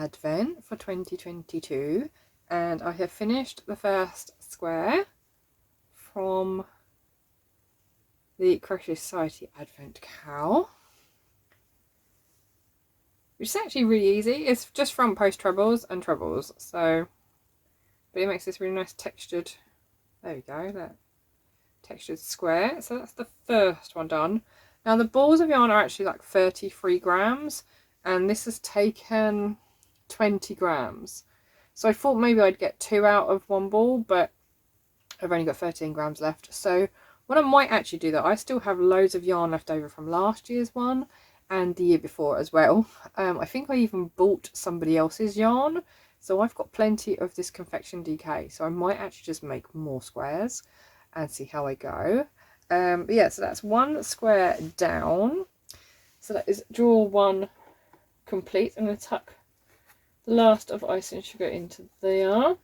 Advent for 2022, and I have finished the first square from the Crochet Society Advent cowl, which is actually really easy. It's just front post trebles and trebles, so but it makes this really nice textured, there we go, that textured square. So that's the first one done. Now the balls of yarn are actually like 33 grams, and this has taken 20 grams. So I thought maybe I'd get 2 out of one ball, but I've only got 13 grams left. So what I might actually do, though, I still have loads of yarn left over from last year's one and the year before as well. I think I even bought somebody else's yarn, so I've got plenty of this confection DK, so I might actually just make more squares and see how I go. But yeah, so that's one square down. So that is drawer 1 complete. I'm going to tuck the last of icing sugar into there,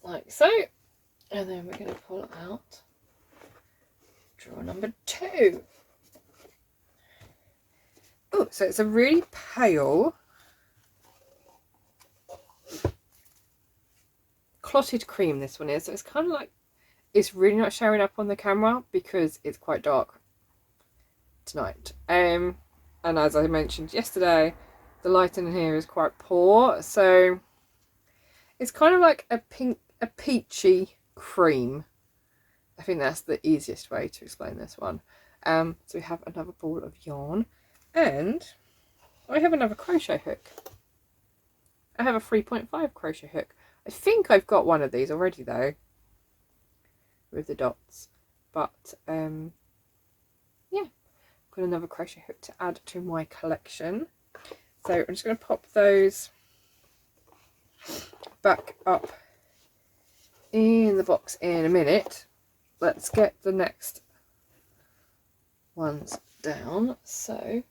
like so, and then we're going to pull out drawer number 2. Oh, so it's a really pale clotted cream, this one is, so it's kind of like, it's really not showing up on the camera because it's quite dark tonight, and as I mentioned yesterday, the lighting in here is quite poor, so it's kind of like a peachy cream. I think that's the easiest way to explain this one. So we have another ball of yarn, and I have another crochet hook. I have a 3.5 crochet hook. I think I've got one of these already though, with the dots, but yeah, got another crochet hook to add to my collection. So I'm just going to pop those back up in the box in a minute. Let's get the next ones down. So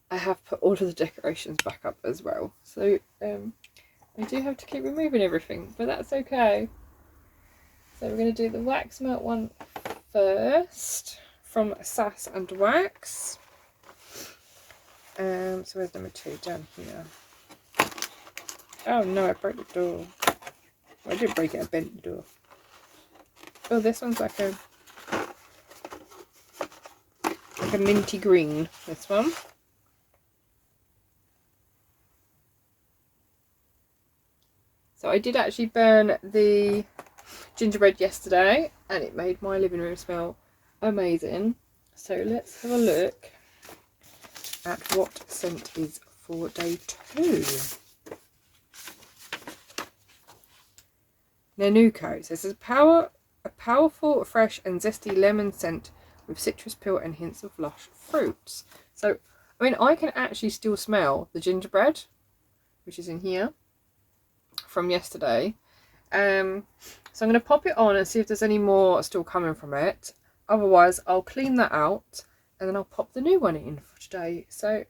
I have put all of the decorations back up as well, so I do have to keep removing everything, but that's okay. So we're going to do the wax melt one first from Sass Wax. So where's number 2? Down here. Oh no, I broke the door. Well, I did break it, I bent the door. Oh, this one's like a minty green, this one. So I did actually burn the gingerbread yesterday, and it made my living room smell amazing. So let's have a look at what scent is for day 2. Nanuko. So this is a powerful, fresh and zesty lemon scent with citrus peel and hints of lush fruits. So, I mean, I can actually still smell the gingerbread, which is in here, from yesterday. So I'm going to pop it on and see if there's any more still coming from it. Otherwise, I'll clean that out and then I'll pop the new one in for today. So I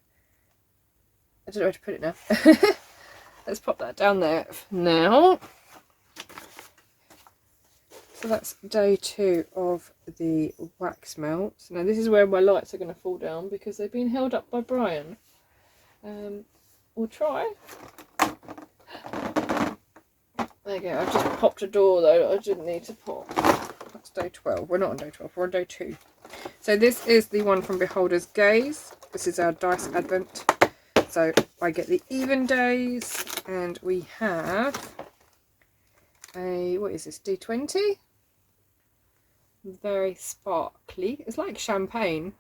don't know where to put it now. Let's pop that down there for now. So that's day 2 of the wax melt. Now this is where my lights are going to fall down because they've been held up by Brian. We'll try. There you go. I've just popped a door though. I didn't need to pop. That's day 12. We're not on day 12. We're on day 2. So this is the one from Beholder's Gaze. This is our dice advent. So I get the even days, and we have a, what is this, D20? Very sparkly. It's like champagne,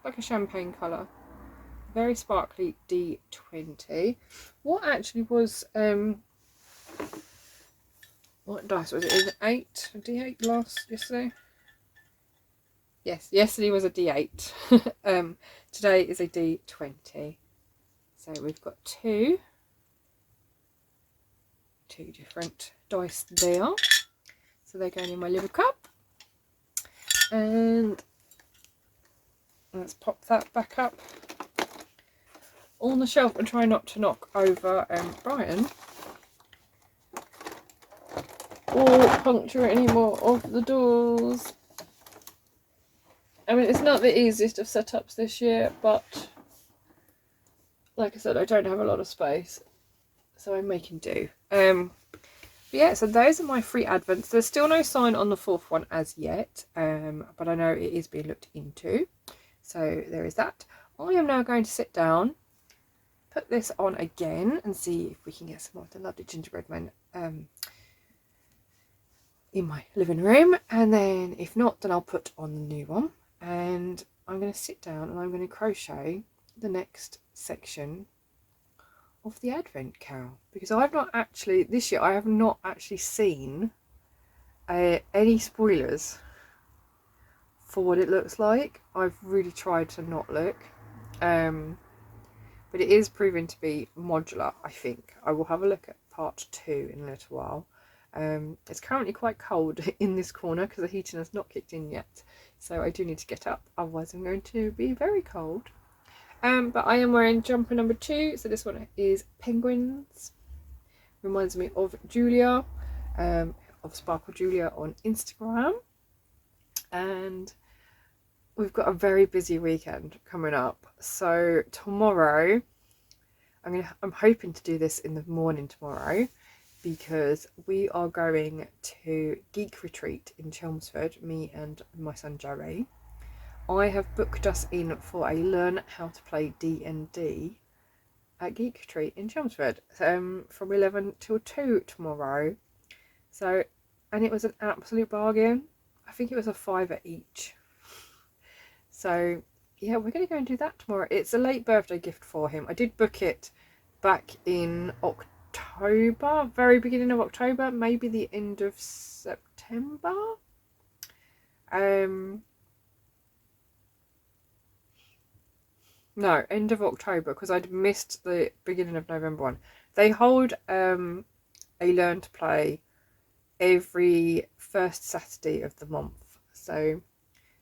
like a champagne colour. Very sparkly D20. What actually was what dice was it? Is it 8? A D8 yesterday? Yes, yesterday was a D8. Today is a D20. So we've got two different dice there. So they're going in my little cup. And let's pop that back up on the shelf and try not to knock over Brian or puncture any more of the doors. I mean, it's not the easiest of setups this year, but like I said, I don't have a lot of space, so I'm making do. But yeah, so those are my 3 advents. There's still no sign on the 4th one as yet, but I know it is being looked into. So there is that. I am now going to sit down, put this on again, and see if we can get some more of the lovely gingerbread men in my living room. And then if not, then I'll put on the new one. And I'm going to sit down and I'm going to crochet the next section of the advent calendar, because I've not actually, this year I have not actually seen any spoilers for what it looks like. I've really tried to not look, but it is proving to be modular. I think I will have a look at part 2 in a little while. It's currently quite cold in this corner because the heating has not kicked in yet, so I do need to get up, otherwise I'm going to be very cold. But I am wearing jumper number 2, so this one is penguins. Reminds me of Julia, of Sparkle Julia on Instagram. And we've got a very busy weekend coming up. So tomorrow, I'm hoping to do this in the morning tomorrow, because we are going to Geek Retreat in Chelmsford, me and my son Joey. I have booked us in for a learn how to play D&D at Geek Retreat in Chelmsford from 11 till 2 tomorrow. So, and it was an absolute bargain. I think it was a £5 each. So yeah, we're going to go and do that tomorrow. It's a late birthday gift for him. I did book it back in October, very beginning of October, maybe the end of September. No, end of October, because I'd missed the beginning of November one. They hold a learn to play every first Saturday of the month. So,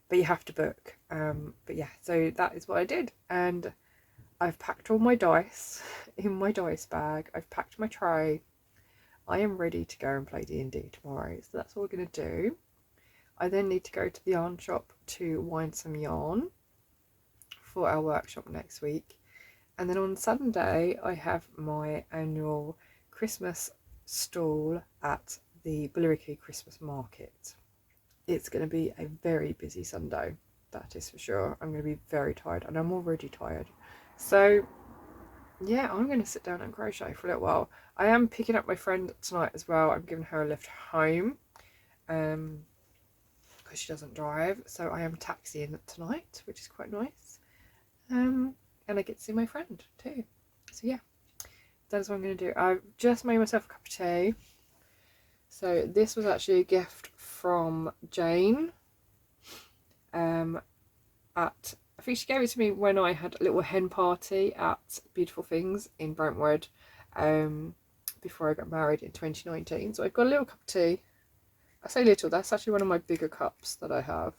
but you have to book. But yeah, so that is what I did. And I've packed all my dice in my dice bag. I've packed my tray. I am ready to go and play D&D tomorrow. So that's what we're going to do. I then need to go to the yarn shop to wind some yarn for our workshop next week. And then on Sunday I have my annual Christmas stall at the Billericay Christmas Market. It's going to be a very busy Sunday, that is for sure. I'm going to be very tired, and I'm already tired. So yeah, I'm going to sit down and crochet for a little while. I am picking up my friend tonight as well. I'm giving her a lift home because she doesn't drive, so I am taxiing tonight, which is quite nice. And I get to see my friend too. So yeah, that is what I'm going to do. I've just made myself a cup of tea. So this was actually a gift from Jane. I think she gave it to me when I had a little hen party at Beautiful Things in Brentwood before I got married in 2019. So I've got a little cup of tea. I say little, that's actually one of my bigger cups that I have.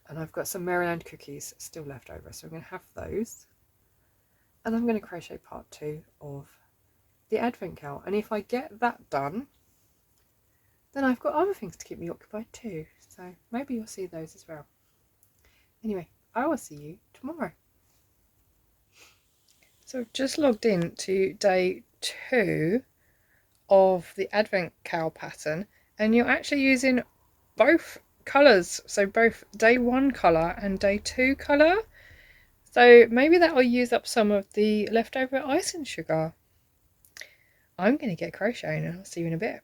And I've got some Maryland cookies still left over, so I'm going to have those. And I'm going to crochet part 2 of the advent calendar. And if I get that done, then I've got other things to keep me occupied too. So maybe you'll see those as well. Anyway, I will see you tomorrow. So I've just logged in to day 2 of the advent calendar pattern, and you're actually using both colours, so both day 1 colour and day 2 colour. So maybe that will use up some of the leftover icing sugar. I'm going to get crocheting and I'll see you in a bit.